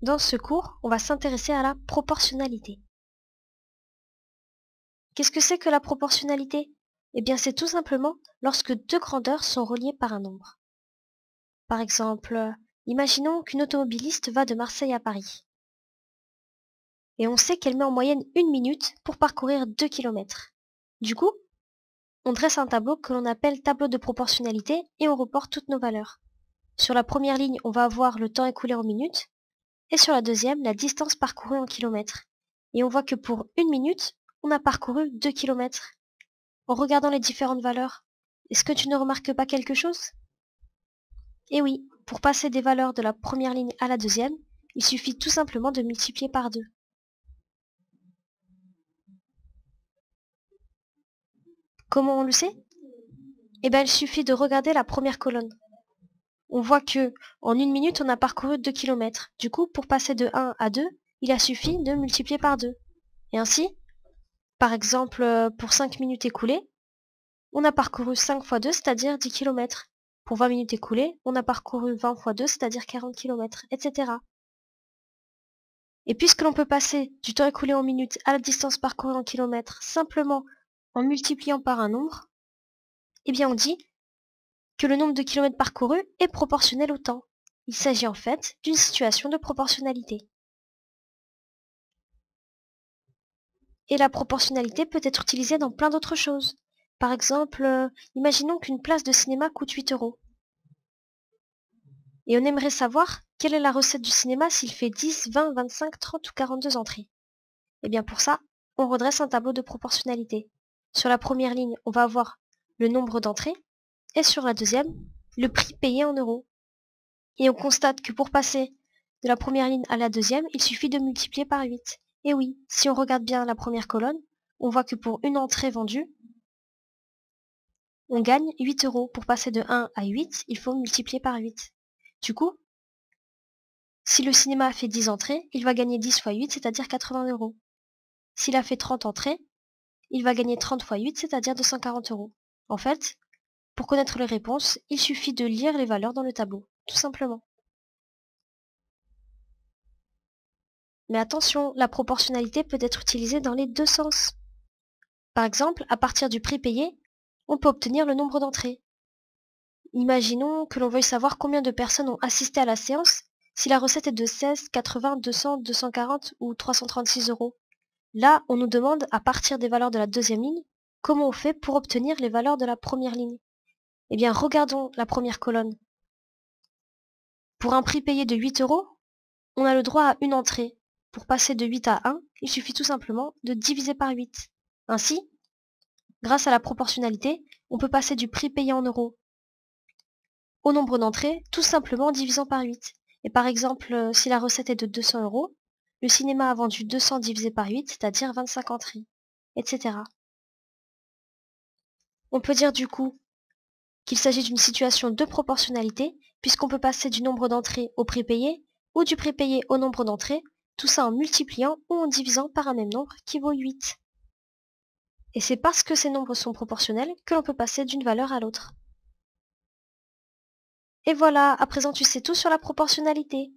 Dans ce cours, on va s'intéresser à la proportionnalité. Qu'est-ce que c'est que la proportionnalité? Eh bien, c'est tout simplement lorsque deux grandeurs sont reliées par un nombre. Par exemple, imaginons qu'une automobiliste va de Marseille à Paris. Et on sait qu'elle met en moyenne 1 minute pour parcourir 2 kilomètres. Du coup, on dresse un tableau que l'on appelle tableau de proportionnalité et on reporte toutes nos valeurs. Sur la première ligne, on va avoir le temps écoulé en minutes. Et sur la deuxième, la distance parcourue en kilomètres. Et on voit que pour 1 minute, on a parcouru 2 kilomètres. En regardant les différentes valeurs, est-ce que tu ne remarques pas quelque chose? Eh oui, pour passer des valeurs de la première ligne à la deuxième, il suffit tout simplement de multiplier par 2. Comment on le sait? Eh bien, il suffit de regarder la première colonne. On voit que en 1 minute, on a parcouru 2 kilomètres. Du coup, pour passer de 1 à 2, il a suffi de multiplier par 2. Et ainsi, par exemple, pour 5 minutes écoulées, on a parcouru 5 fois 2, c'est-à-dire 10 kilomètres. Pour 20 minutes écoulées, on a parcouru 20 fois 2, c'est-à-dire 40 kilomètres, etc. Et puisque l'on peut passer du temps écoulé en minutes à la distance parcourue en kilomètres simplement en multipliant par un nombre, eh bien on dit que le nombre de kilomètres parcourus est proportionnel au temps. Il s'agit en fait d'une situation de proportionnalité. Et la proportionnalité peut être utilisée dans plein d'autres choses. Par exemple, imaginons qu'une place de cinéma coûte 8 euros. Et on aimerait savoir quelle est la recette du cinéma s'il fait 10, 20, 25, 30 ou 42 entrées. Et bien pour ça, on redresse un tableau de proportionnalité. Sur la première ligne, on va avoir le nombre d'entrées et sur la deuxième, le prix payé en euros. Et on constate que pour passer de la première ligne à la deuxième, il suffit de multiplier par 8. Et oui, si on regarde bien la première colonne, on voit que pour une entrée vendue, on gagne 8 euros. Pour passer de 1 à 8, il faut multiplier par 8. Du coup, si le cinéma a fait 10 entrées, il va gagner 10 fois 8, c'est-à-dire 80 euros. S'il a fait 30 entrées, il va gagner 30 fois 8, c'est-à-dire 240 euros. En fait, pour connaître les réponses, il suffit de lire les valeurs dans le tableau, tout simplement. Mais attention, la proportionnalité peut être utilisée dans les deux sens. Par exemple, à partir du prix payé, on peut obtenir le nombre d'entrées. Imaginons que l'on veuille savoir combien de personnes ont assisté à la séance, si la recette est de 16, 80, 200, 240 ou 336 euros. Là, on nous demande, à partir des valeurs de la deuxième ligne, comment on fait pour obtenir les valeurs de la première ligne. Eh bien, regardons la première colonne. Pour un prix payé de 8 euros, on a le droit à une entrée. Pour passer de 8 à 1, il suffit tout simplement de diviser par 8. Ainsi, grâce à la proportionnalité, on peut passer du prix payé en euros au nombre d'entrées, tout simplement en divisant par 8. Et par exemple, si la recette est de 200 euros, le cinéma a vendu 200 divisé par 8, c'est-à-dire 25 entrées, etc. On peut dire du coup qu'il s'agit d'une situation de proportionnalité, puisqu'on peut passer du nombre d'entrées au prix payé, ou du prix payé au nombre d'entrées, tout ça en multipliant ou en divisant par un même nombre qui vaut 8. Et c'est parce que ces nombres sont proportionnels que l'on peut passer d'une valeur à l'autre. Et voilà, à présent tu sais tout sur la proportionnalité.